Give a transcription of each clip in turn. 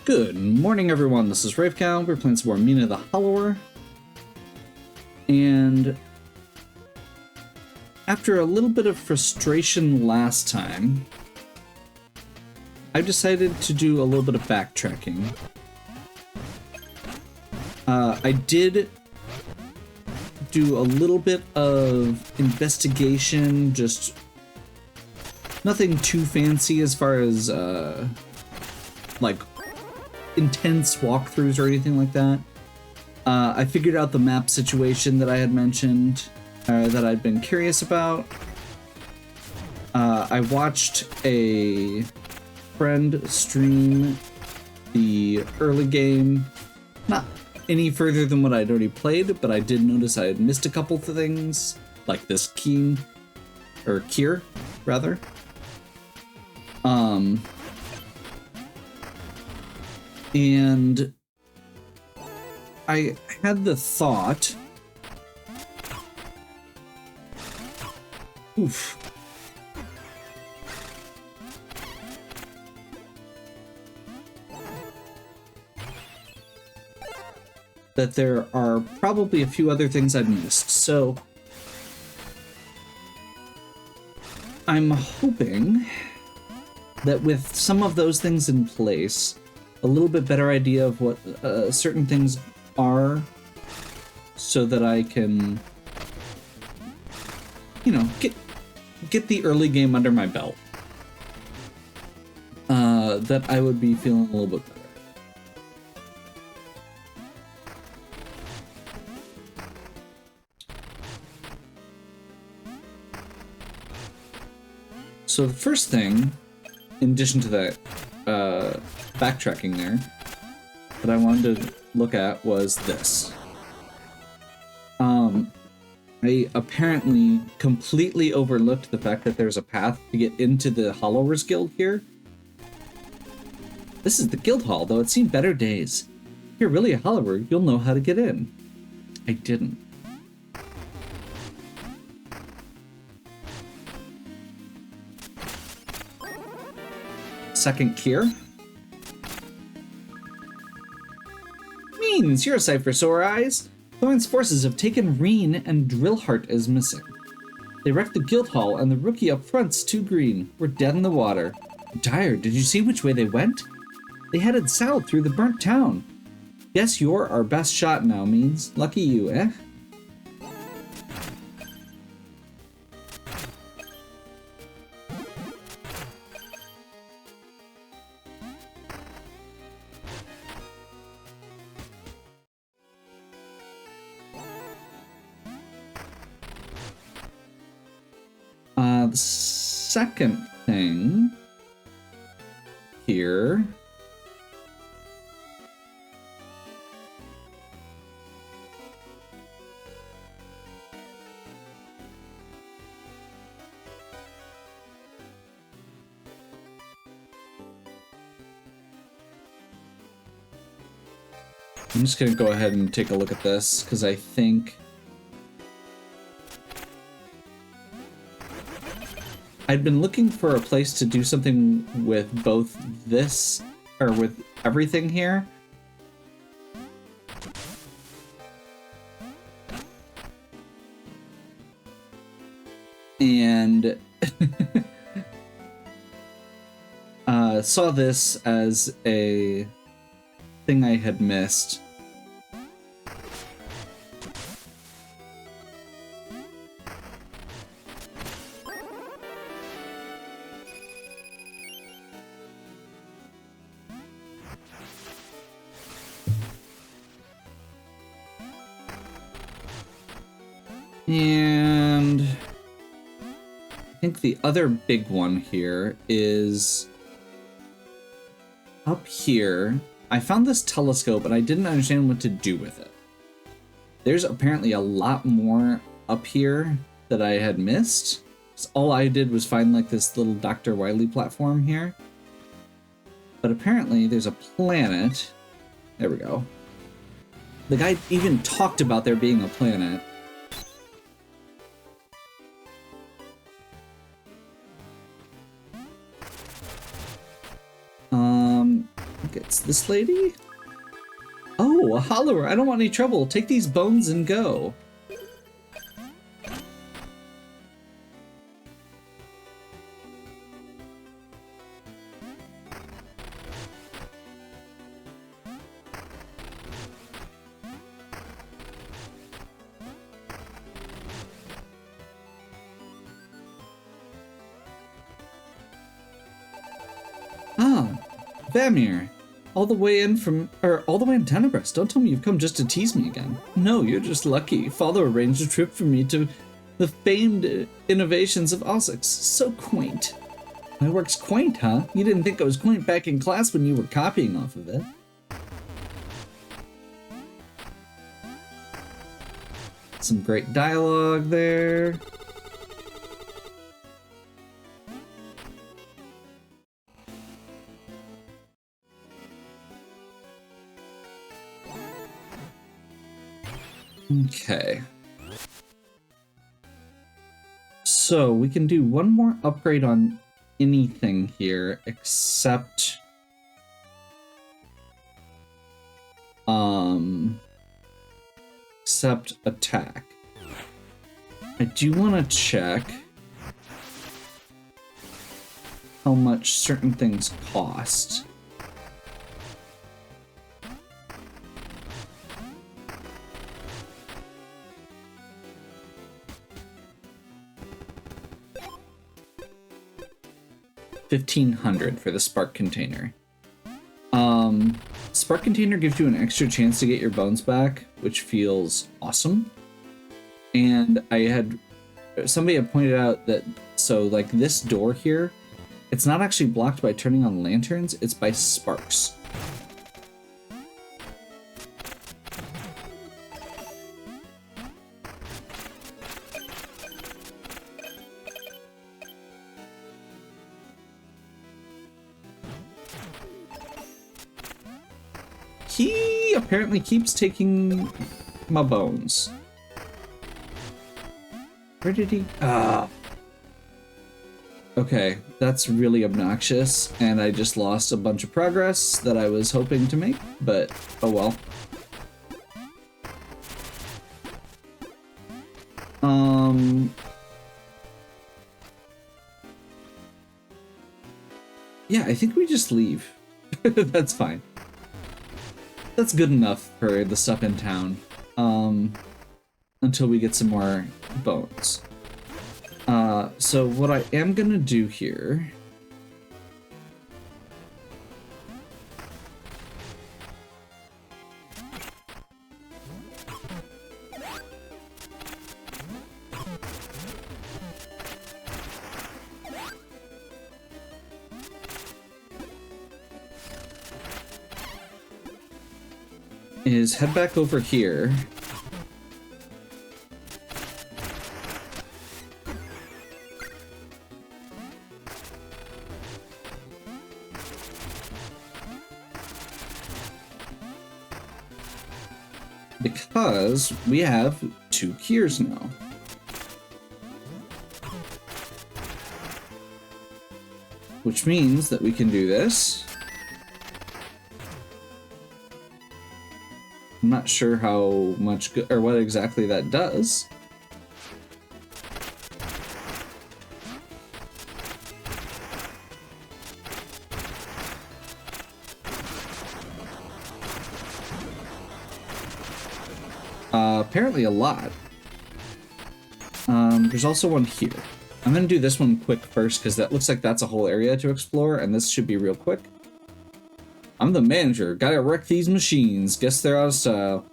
Good morning, everyone. This is Ravecow. We're playing some more Mina the Hollower. And after a little bit of frustration last time, I decided to do a little bit of backtracking. I did do a little bit of investigation, just nothing too fancy as far as like intense walkthroughs or anything like that. I figured out the map situation that I had mentioned, that I'd been curious about. I watched a friend stream the early game, not any further than what I'd already played, but I did notice I had missed a couple of things, like this Kier, rather. And I had the thought, that there are probably a few other things I've missed. So I'm hoping that with some of those things in place, a little bit better idea of what certain things are, so that I can, you know, get the early game under my belt, that I would be feeling a little bit better. So the first thing, in addition to that backtracking there, that I wanted to look at was this. I apparently completely overlooked the fact that there's a path to get into the Hollowers Guild here. This is the guild hall, though it's seen better days. If you're really a Hollower, you'll know how to get in. I didn't. Second Kier. Means you're a sight for sore eyes. Thorn's forces have taken Rhene, and Drillheart is missing. They wrecked the guild hall, and the rookie up front's too green. We're dead in the water. Dire, did you see which way they went? They headed south through the burnt town. Guess you're our best shot now, Means. Lucky you, eh? The second thing here I'm just gonna go ahead and take a look at this, because I think I'd been looking for a place to do something with both this, or with everything here. And saw this as a thing I had missed. And I think the other big one here is up here. I found this telescope, and I didn't understand what to do with it. There's apparently a lot more up here that I had missed. All I did was find like this little Dr. Wily platform here. But apparently there's a planet. There we go. The guy even talked about there being a planet. pockets. This lady? Oh, a hollower. I don't want any trouble. Take these bones and go. Ah, Vamir. All the way in Tenebris. Don't tell me you've come just to tease me again. No, you're just lucky. Father arranged a trip for me to the famed innovations of Ossix. So quaint. My work's quaint, huh? You didn't think I was quaint back in class when you were copying off of it. Some great dialogue there. Okay. So we can do one more upgrade on anything here except attack. I do want to check how much certain things cost. $1,500 for the spark container. Spark container gives you an extra chance to get your bones back, which feels awesome. And somebody had pointed out that, so like this door here, it's not actually blocked by turning on lanterns, it's by sparks. He apparently keeps taking my bones. Where did he? Okay, that's really obnoxious, and I just lost a bunch of progress that I was hoping to make, but oh well. Yeah, I think we just leave. That's fine. That's good enough for the stuff in town, until we get some more bones. So what I am gonna do here is head back over here. Because we have 2 cures now. Which means that we can do this. I'm not sure how much good or what exactly that does. Apparently a lot. There's also one here. I'm gonna do this one quick first because that looks like that's a whole area to explore, and this should be real quick. I'm the manager. Gotta wreck these machines. Guess they're out of style.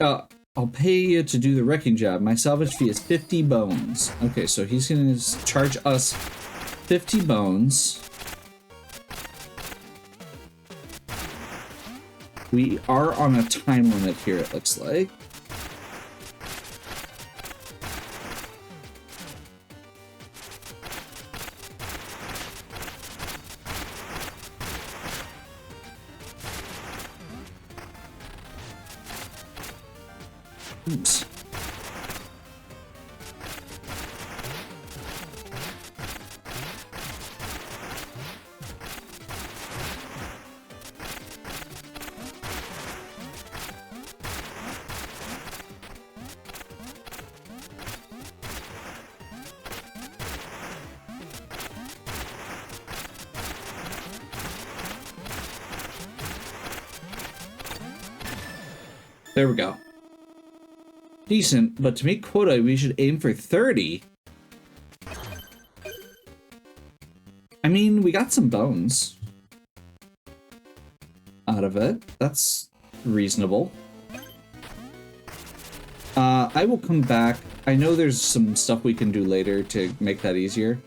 I'll pay you to do the wrecking job. My salvage fee is 50 bones. Okay, so he's gonna charge us 50 bones. We are on a time limit here, it looks like. Oops. There we go. Decent, but to meet quota, we should aim for 30. I mean, we got some bones out of it. That's reasonable. I will come back. I know there's some stuff we can do later to make that easier.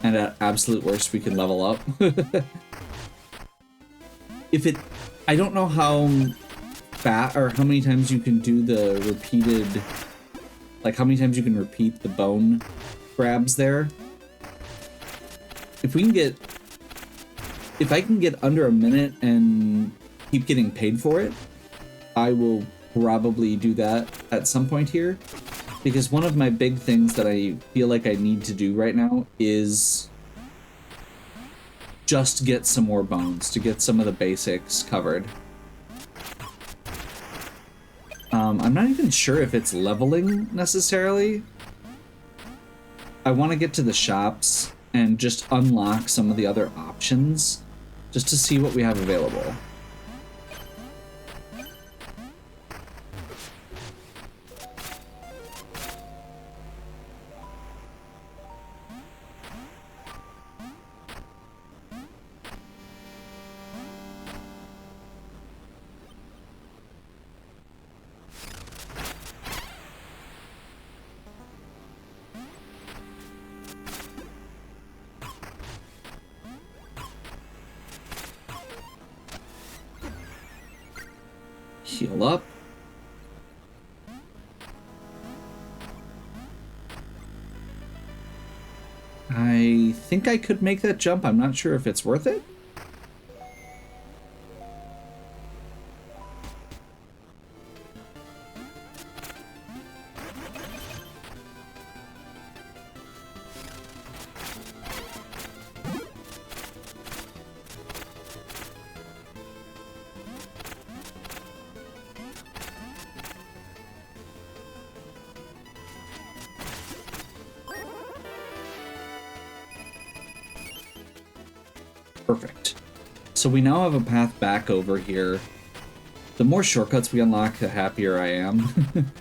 And at absolute worst, we can level up. I don't know how fat or how many times you can do the repeated, like how many times you can repeat the bone grabs there. If I can get under a minute and keep getting paid for it, I will probably do that at some point here. Because one of my big things that I feel like I need to do right now is just get some more bones, to get some of the basics covered. I'm not even sure if it's leveling necessarily. I want to get to the shops and just unlock some of the other options just to see what we have available. Heal up. I think I could make that jump. I'm not sure if it's worth it. Perfect. So we now have a path back over here. The more shortcuts we unlock, the happier I am.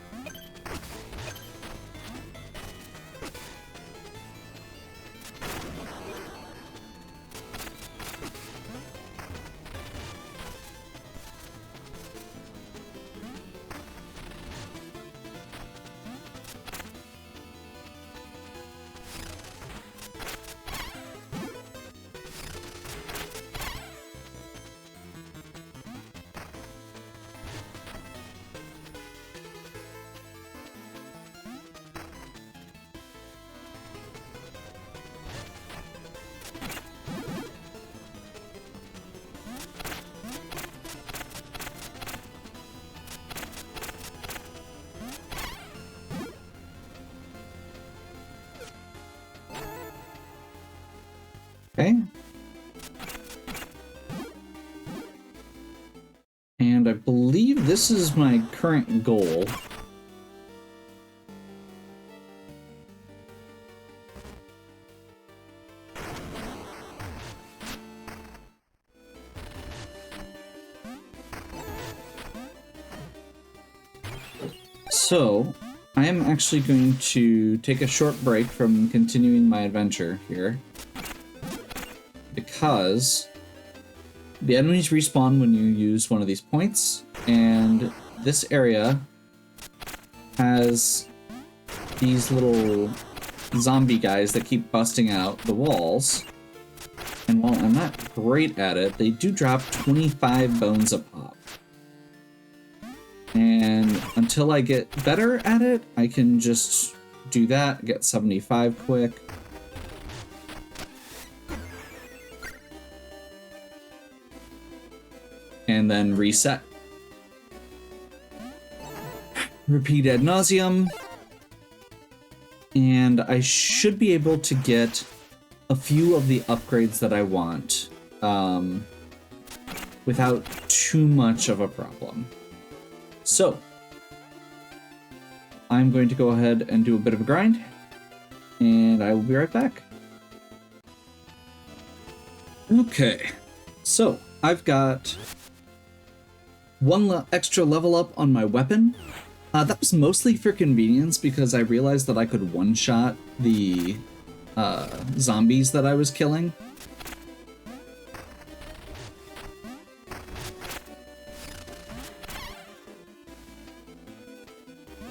Okay. And I believe this is my current goal. So, I am actually going to take a short break from continuing my adventure here, because the enemies respawn when you use one of these points, and this area has these little zombie guys that keep busting out the walls. And while I'm not great at it, they do drop 25 bones a pop. And until I get better at it, I can just do that, get 75 quick. And then reset. Repeat ad nauseum. And I should be able to get a few of the upgrades that I want without too much of a problem. So, I'm going to go ahead and do a bit of a grind, and I will be right back. Okay, so I've got one extra level up on my weapon. That was mostly for convenience because I realized that I could one-shot the zombies that I was killing.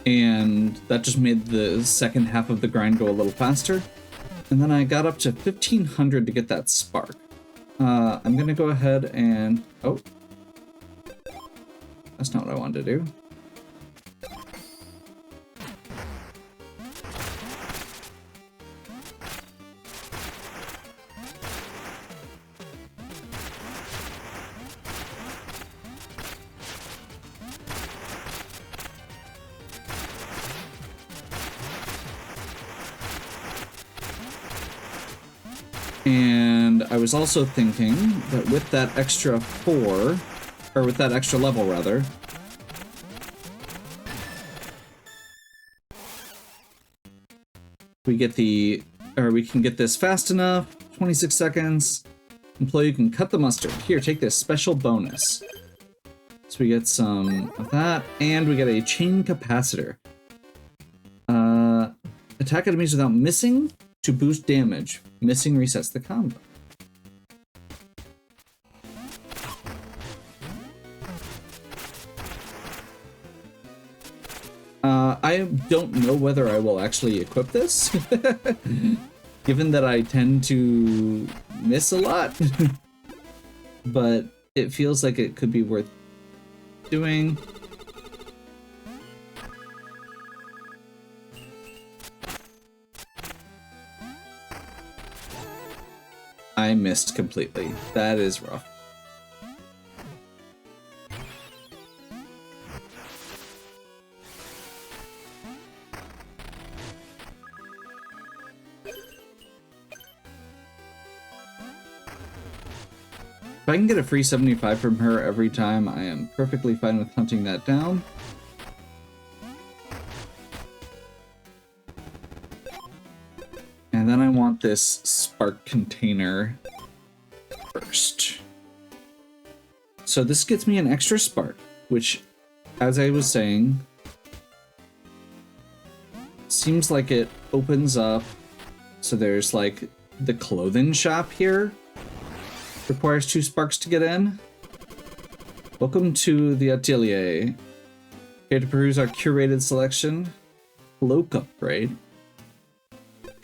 And that just made the second half of the grind go a little faster. And then I got up to 1500 to get that spark. I'm gonna go ahead and... Oh. That's not what I wanted to do. And I was also thinking that with that extra with that extra level rather, we can get this fast enough, 26 seconds. Employee can cut the mustard. Here, take this special bonus. So we get some of that, and we get a chain capacitor. Attack enemies without missing to boost damage. Missing resets the combo. I don't know whether I will actually equip this, given that I tend to miss a lot, but it feels like it could be worth doing. I missed completely. That is rough. If I can get a free 75 from her every time, I am perfectly fine with hunting that down. And then I want this spark container first. So this gets me an extra spark, which, as I was saying, seems like it opens up. So there's like the clothing shop here. Requires 2 sparks to get in. Welcome to the atelier. Here to peruse our curated selection. Cloak upgrade.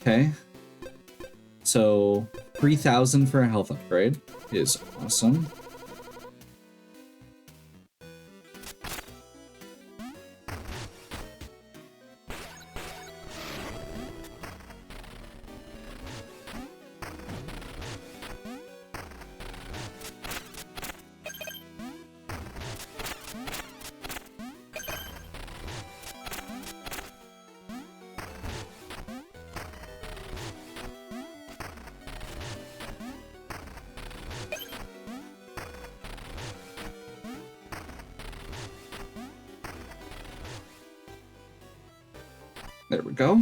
Okay. So 3,000 for a health upgrade is awesome. There we go.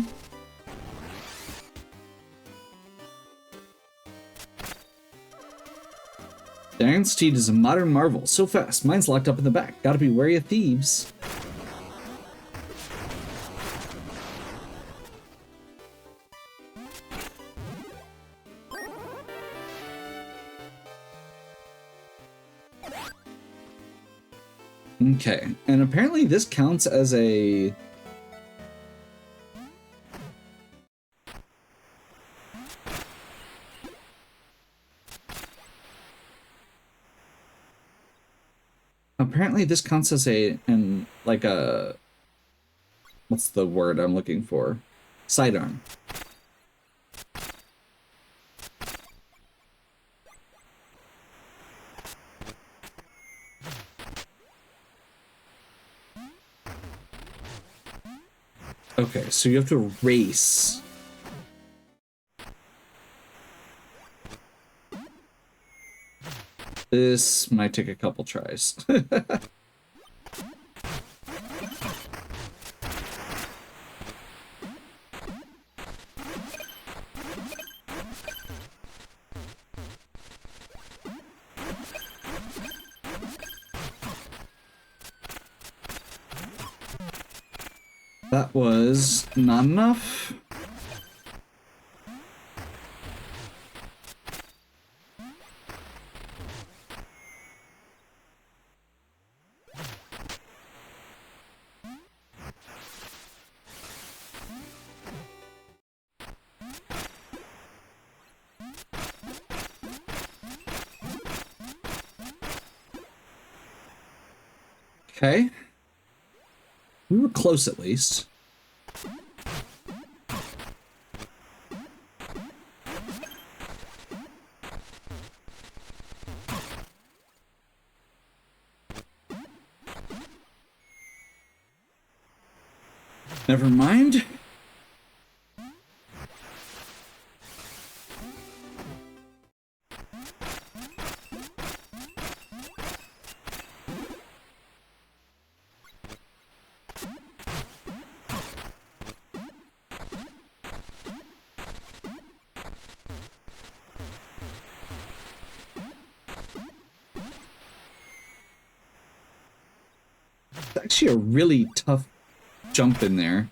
The Iron Steed is a modern marvel. So fast, mine's locked up in the back. Gotta be wary of thieves. Okay, and apparently this counts as a... Apparently this counts as like a... What's the word I'm looking for? Sidearm. Okay, so you have to race. This might take a couple tries. That was not enough. Okay. We were close at least. Never mind. It's actually a really tough jump in there.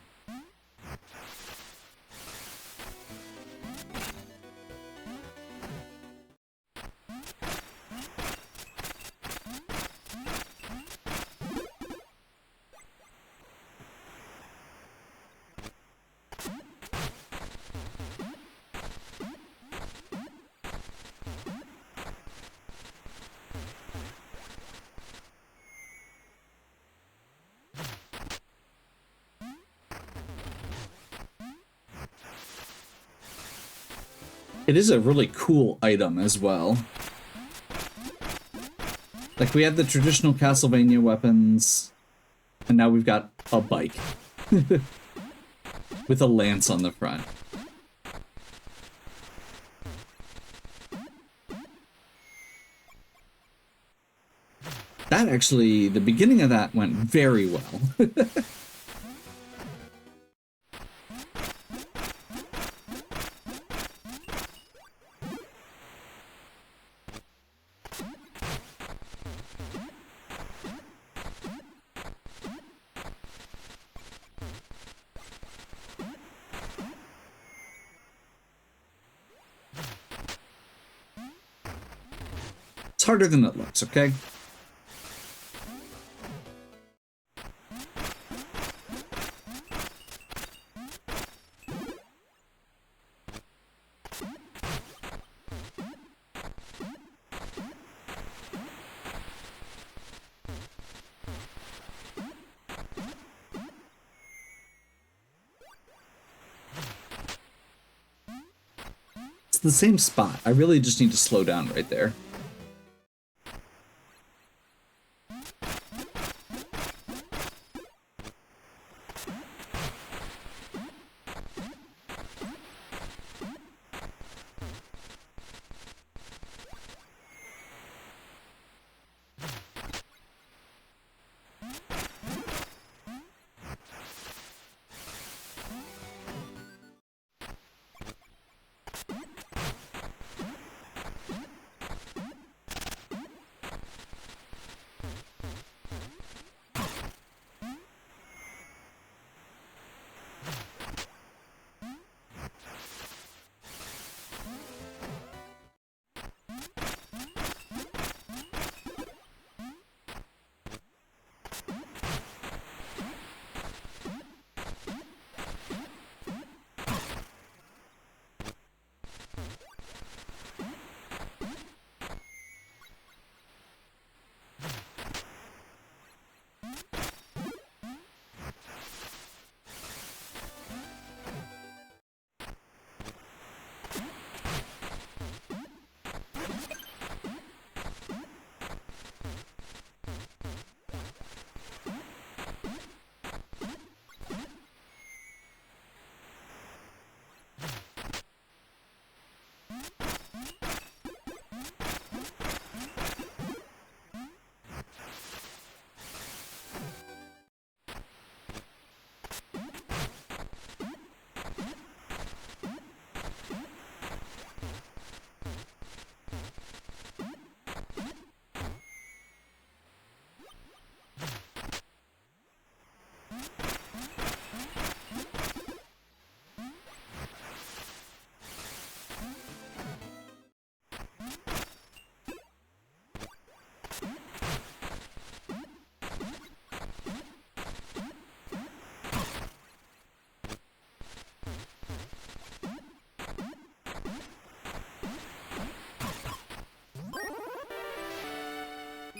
It is a really cool item as well. Like, we have the traditional Castlevania weapons, and now we've got a bike. With a lance on the front. That actually, the beginning of that went very well. It's harder than it looks, okay? It's the same spot. I really just need to slow down right there.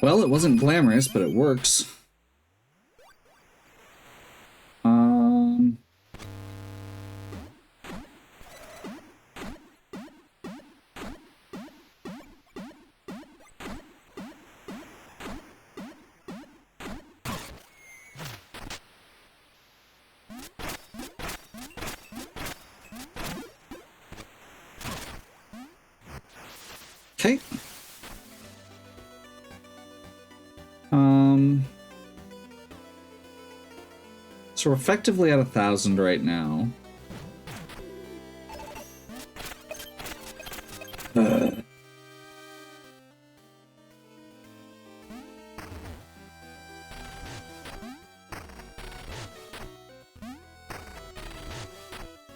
Well, it wasn't glamorous, but it works. Okay. So we're effectively at 1,000 right now.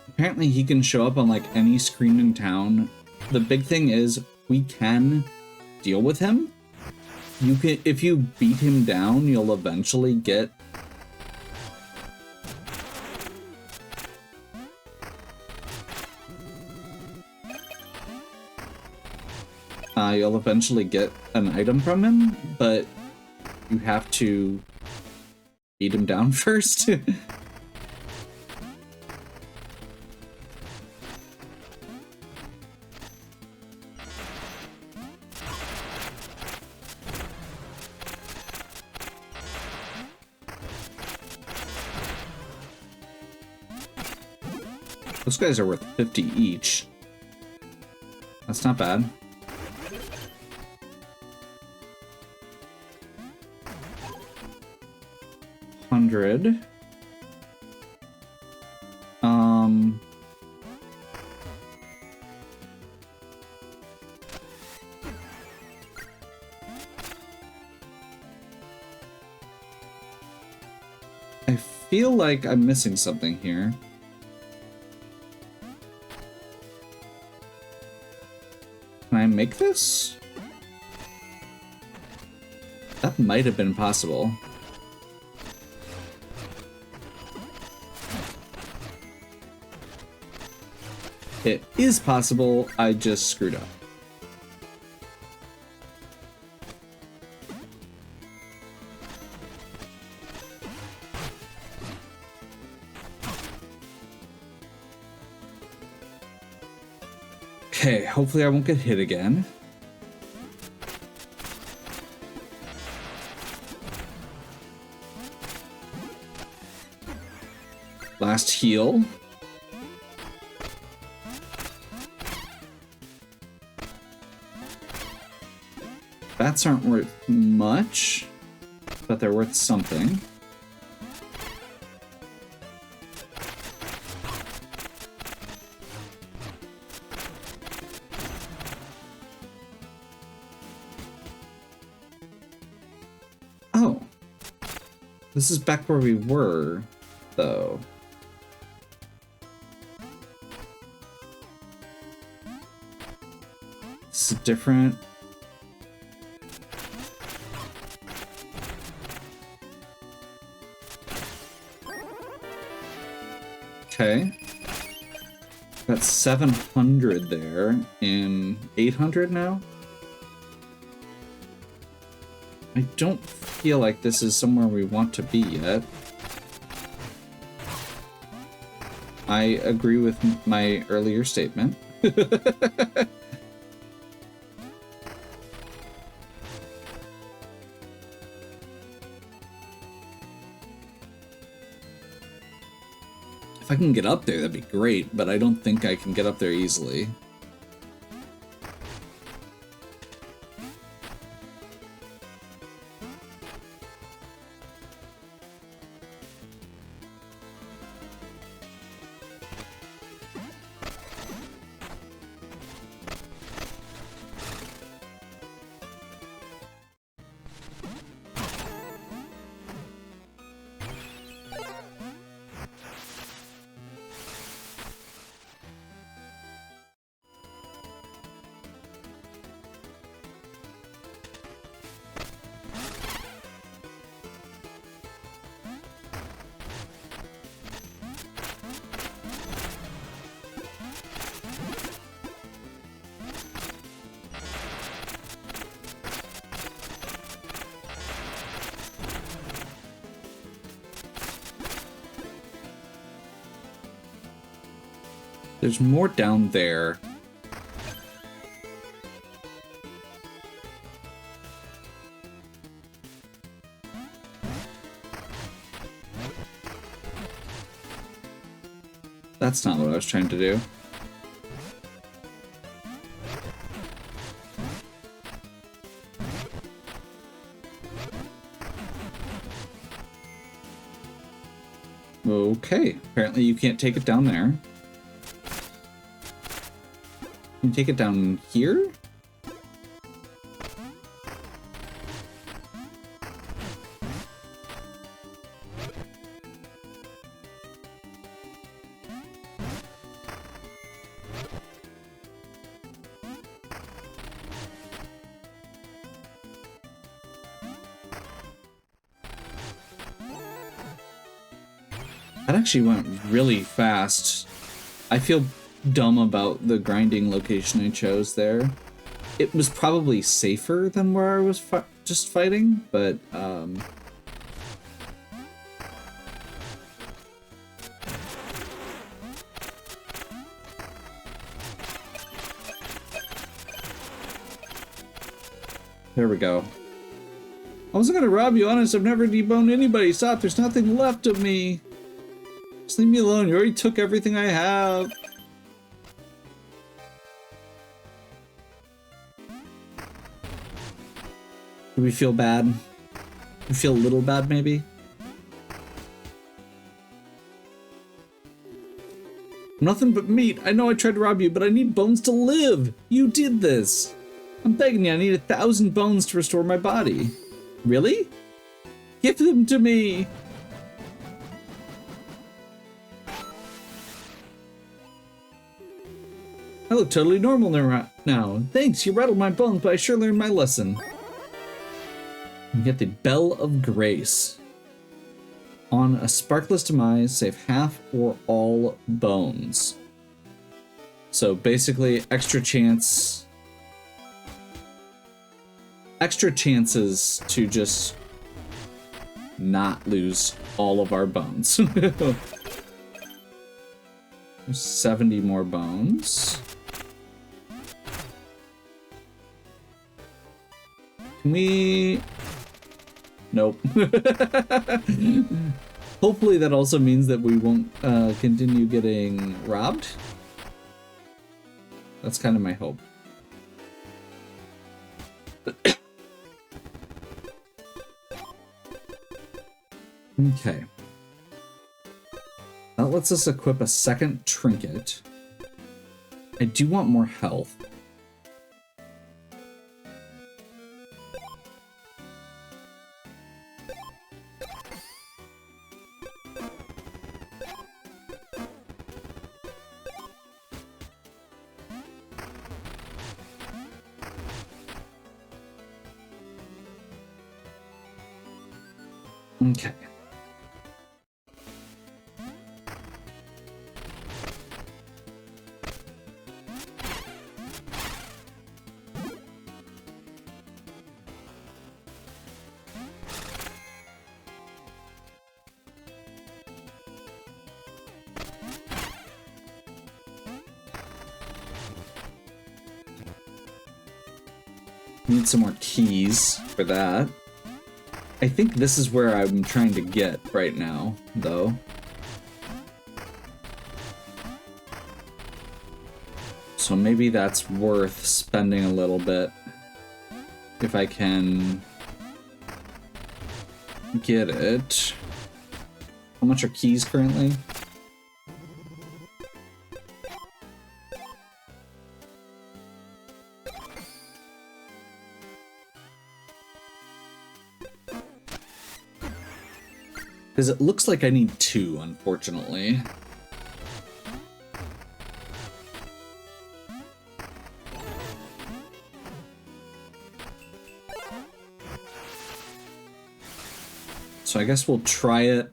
Apparently he can show up on like any screen in town. The big thing is we can deal with him. You can, if you beat him down, you'll eventually get an item from him, but you have to beat him down first. Those guys are worth 50 each. That's not bad. $100. I feel like I'm missing something here. Can I make this? That might have been possible. It is possible, I just screwed up. Okay, hopefully I won't get hit again. Last heal. Bats aren't worth much, but they're worth something. Oh. This is back where we were, though. This is different. Okay. That's 700 there, and 800 now? I don't feel like this is somewhere we want to be yet. I agree with my earlier statement. If I can get up there, that'd be great, but I don't think I can get up there easily. There's more down there. That's not what I was trying to do. Okay, apparently you can't take it down there. Can you take it down here? That actually went really fast. I feel dumb about the grinding location I chose there. It was probably safer than where I was just fighting, but there we go. I wasn't gonna rob you, honest. I've never deboned anybody. Stop, there's nothing left of me. Just leave me alone. You already took everything I have. Do we feel bad? We feel a little bad, maybe? Nothing but meat. I know I tried to rob you, but I need bones to live. You did this. I'm begging you, I need 1,000 bones to restore my body. Really? Give them to me. I look totally normal now. Thanks, you rattled my bones, but I sure learned my lesson. You get the Bell of Grace. On a sparkless demise, save half or all bones. So basically, extra chances to just not lose all of our bones. There's 70 more bones. Can we... Nope. Hopefully that also means that we won't continue getting robbed. That's kind of my hope. Okay. That lets us equip a second trinket. I do want more health. Okay. Need some more keys for that. I think this is where I'm trying to get right now, though. So maybe that's worth spending a little bit if I can get it. How much are keys currently? Because it looks like I need 2, unfortunately. So I guess we'll try it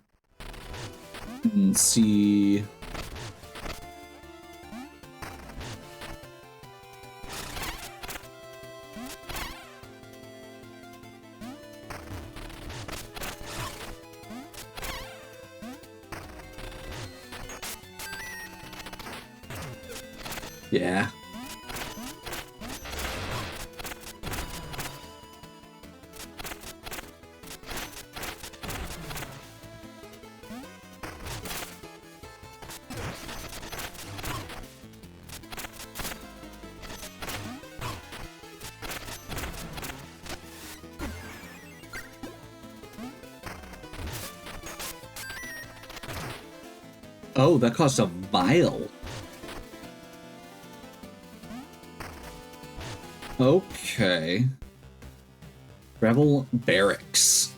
and see. Yeah. Oh, that cost a vial. Okay. Rebel Barracks.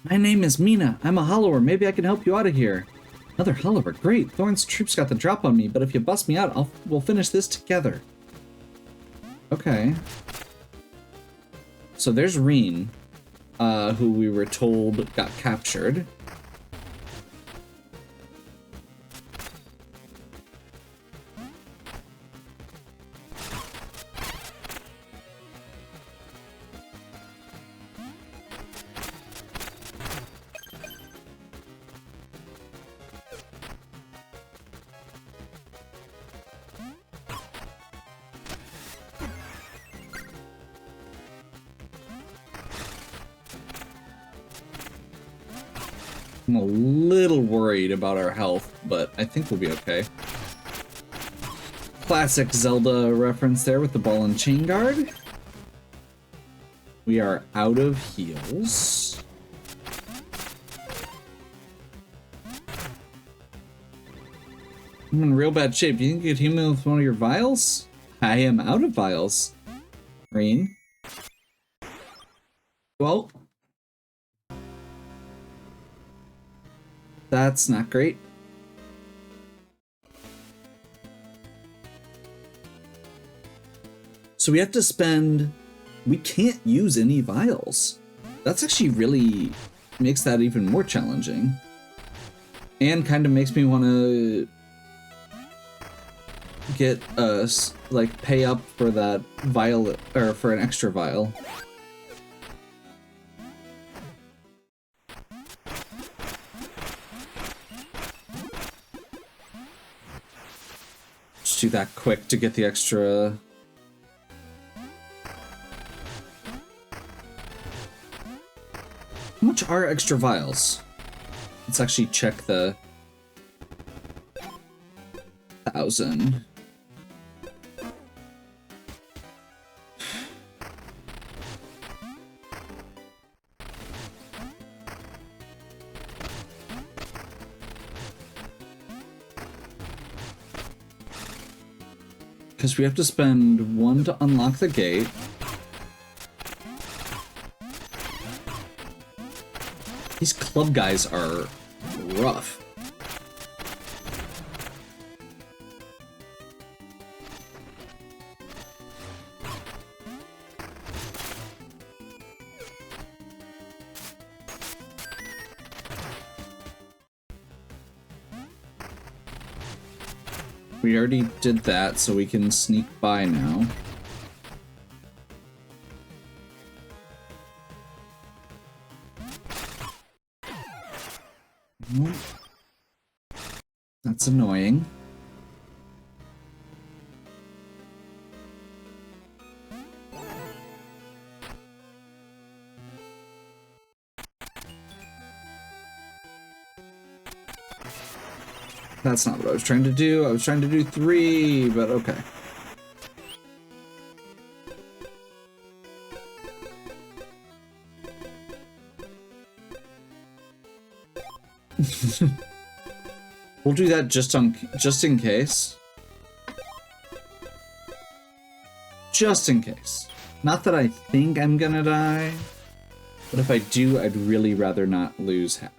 My name is Mina. I'm a Hollower. Maybe I can help you out of here. Another Hollower. Great. Thorn's troops got the drop on me, but if you bust me out, we'll finish this together. Okay. So there's Rhene, who we were told got captured. I'm a little worried about our health, but I think we'll be okay. Classic Zelda reference there with the ball and chain guard. We are out of heals. I'm in real bad shape. You think you could heal me with one of your vials? I am out of vials. Rhene. Well, that's not great. So we have to spend... We can't use any vials. That's actually really makes that even more challenging. And kind of makes me want to get like pay up for that vial, or for an extra vial. Just do that quick to get the extra. How much are extra vials? Let's actually check the 1,000. Because we have to spend 1 to unlock the gate. These club guys are rough. We already did that, so we can sneak by now. That's annoying. That's not what I was trying to do. I was trying to do 3, but okay. We'll do that just in case. Just in case. Not that I think I'm gonna die, but if I do, I'd really rather not lose half.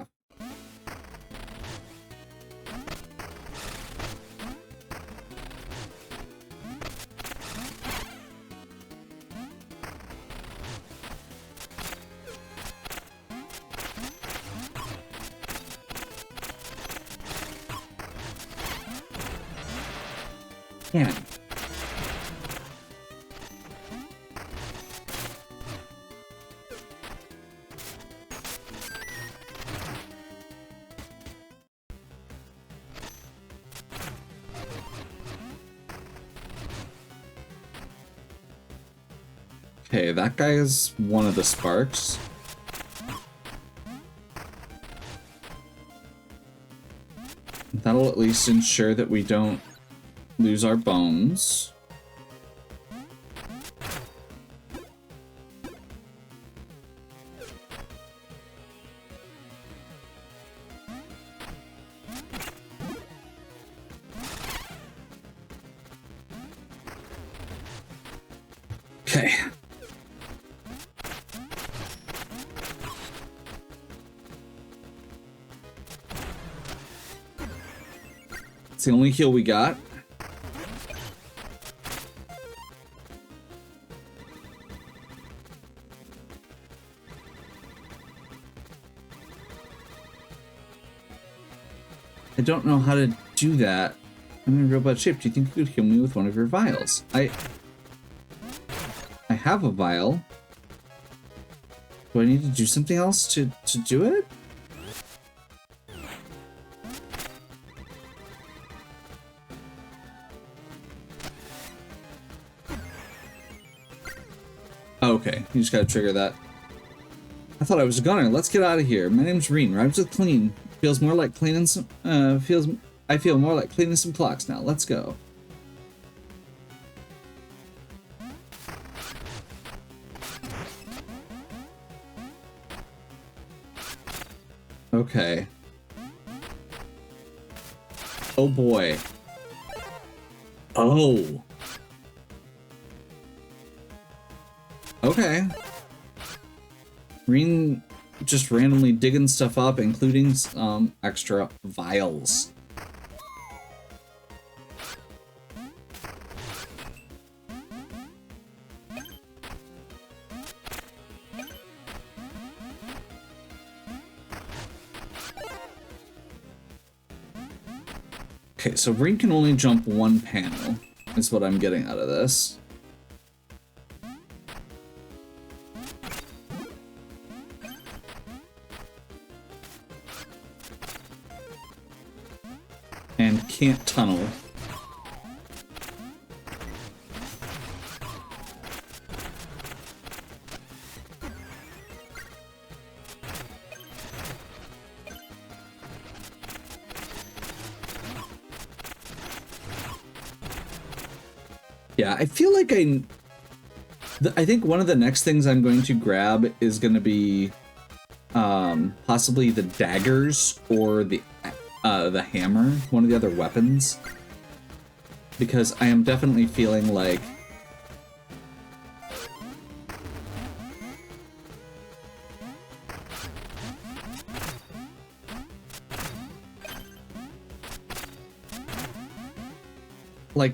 Man. Okay, that guy is one of the sparks. That'll at least ensure that we don't lose our bones. Okay. It's the only heal we got. I don't know how to do that. I'm in real bad shape. Do you think you could heal me with one of your vials? I have a vial. Do I need to do something else to do it? Okay, you just gotta trigger that. I thought I was a gunner. Let's get out of here. My name's Rhene. Rhymes with clean. Feels more like cleaning some. I feel more like cleaning some clocks now. Let's go. Okay. Oh boy. Oh. Okay. Rhene just randomly digging stuff up, including extra vials. Okay, so Rhene can only jump one panel, is what I'm getting out of this. And can't tunnel. Yeah, I feel like I think one of the next things I'm going to grab is going to be possibly the daggers or the hammer, one of the other weapons, because I am definitely feeling like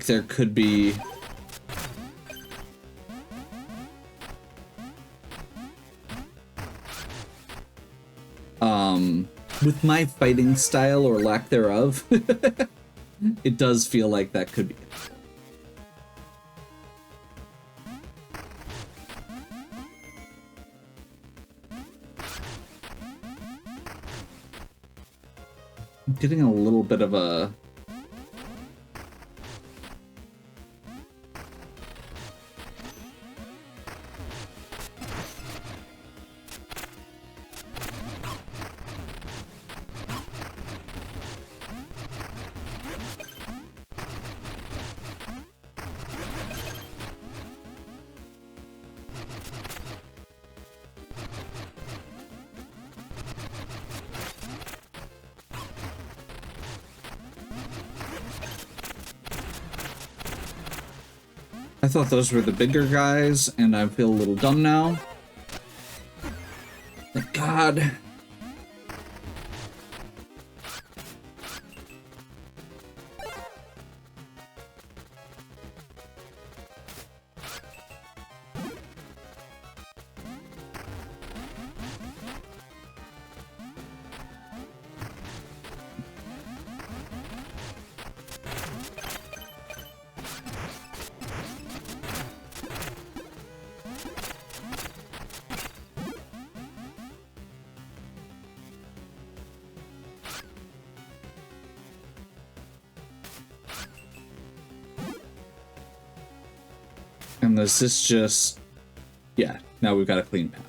there could be with my fighting style or lack thereof, it does feel like that could be. I'm getting a little bit of a I thought those were the bigger guys, and I feel a little dumb now. Thank God. And this is just... yeah, now we've got a clean path.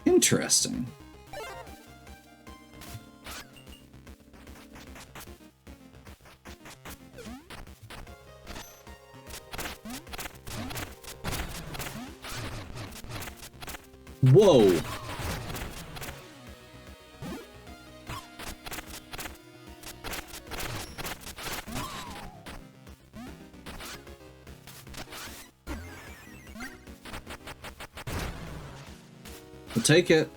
Interesting. Whoa. We'll take it.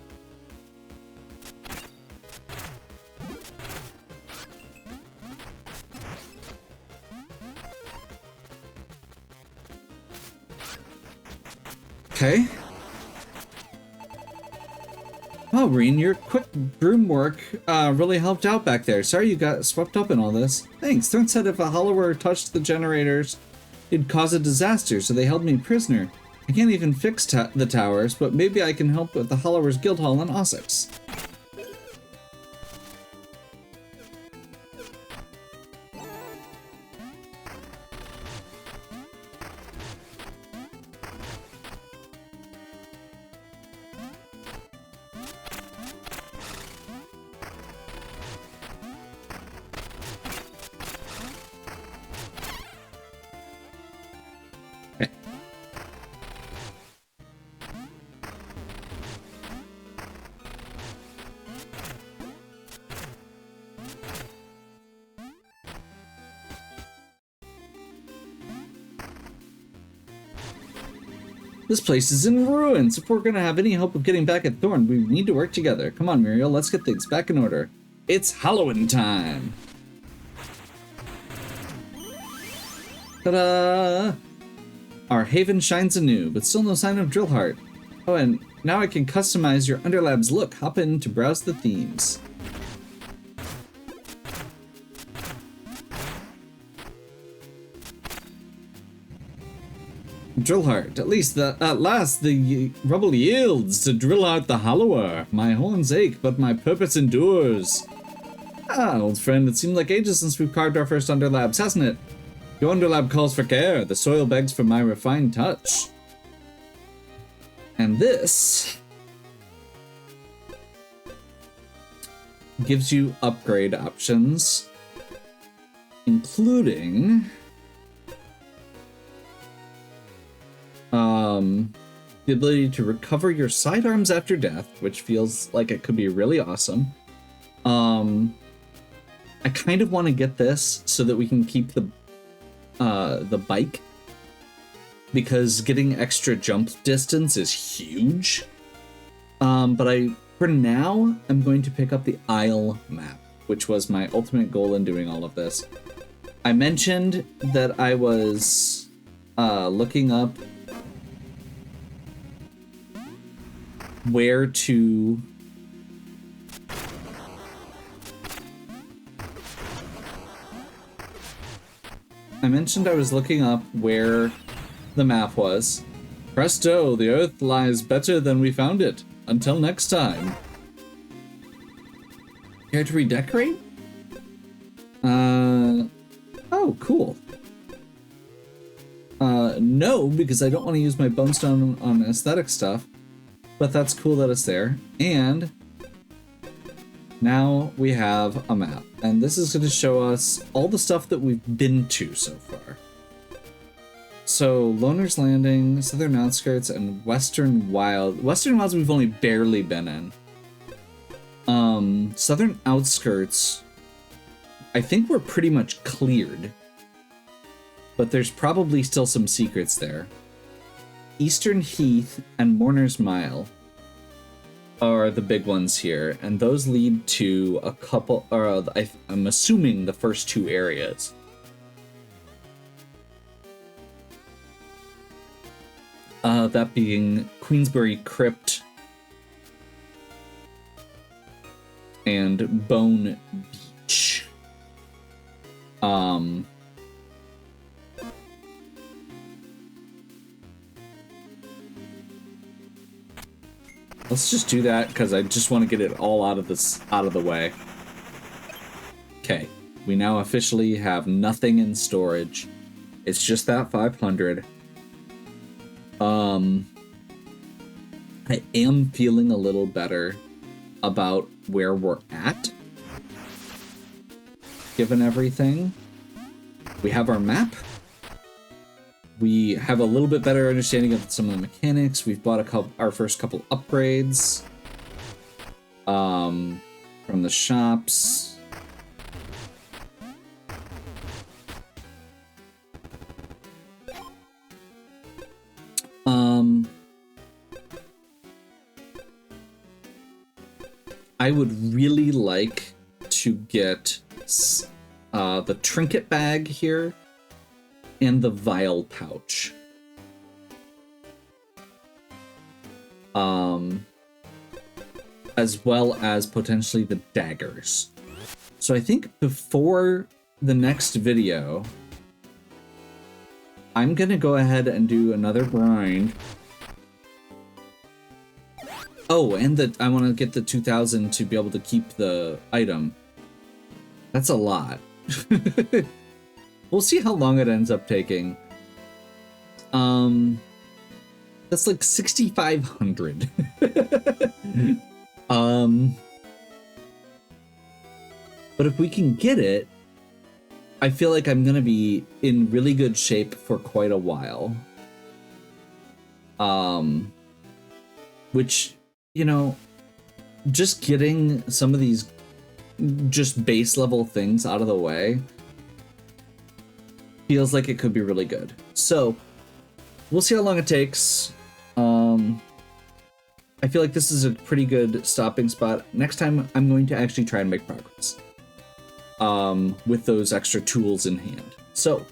Okay. Oh, Rhene, your quick broom work really helped out back there. Sorry you got swept up in all this. Thanks. Thorn said if a Hollower touched the generators, it'd cause a disaster, so they held me prisoner. I can't even fix the towers, but maybe I can help with the Hollowers Guild Hall in Ossex. This place is in ruins. If we're gonna have any hope of getting back at Thorn, we need to work together. Come on, Muriel, let's get things back in order. It's Halloween time! Ta-da! Our haven shines anew, but still no sign of Drillheart. Oh, and now I can customize your Underlab's look. Hop in to browse the themes. Drillheart, at last the rubble yields to drill out the Hollower. My horns ache, but my purpose endures. Ah, old friend, it seemed like ages since we've carved our first Underlabs, hasn't it? Your Underlab calls for care. The soil begs for my refined touch. And this gives you upgrade options, including the ability to recover your sidearms after death, which feels like it could be really awesome. I kind of want to get this so that we can keep the bike, because getting extra jump distance is huge. But for now, I'm going to pick up the Isle map, which was my ultimate goal in doing all of this. I mentioned that I was looking up where to where the map was. Presto, the Earth lies better than we found it. Until next time. Care to redecorate? Oh, cool. No, because I don't want to use my bonestone on aesthetic stuff. But that's cool that it's there. And now we have a map. And this is going to show us all the stuff that we've been to so far. So, Loner's Landing, Southern Outskirts, and Western Wilds. Western Wilds we've only barely been in. Southern Outskirts, I think we're pretty much cleared. But there's probably still some secrets there. Eastern Heath and Mourner's Mile are the big ones here, and those lead to a couple, or I'm assuming the first two areas. That being Queensbury Crypt and Bone Beach. let's just do that because I just want to get it all out of the way. Okay, we now officially have nothing in storage. It's just that 500. I am feeling a little better about where we're at, given everything. We have our map. We have a little bit better understanding of some of the mechanics. We've bought our first couple upgrades from the shops. I would really like to get the trinket bag here and the vial pouch. As well as potentially the daggers. So I think before the next video, I'm gonna go ahead and do another grind. Oh, and I want to get the 2,000 to be able to keep the item. That's a lot. We'll see how long it ends up taking. That's like 6,500. But if we can get it, I feel like I'm gonna be in really good shape for quite a while. Which, you know, just getting some of these just base level things out of the way feels like it could be really good. So we'll see how long it takes. I feel like this is a pretty good stopping spot. Next time I'm going to actually try and make progress with those extra tools in hand. So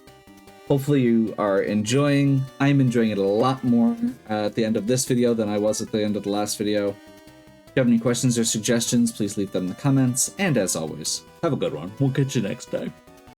hopefully you are enjoying. I'm enjoying it a lot more at the end of this video than I was at the end of the last video. If you have any questions or suggestions, please leave them in the comments. And as always, have a good one. We'll catch you next time.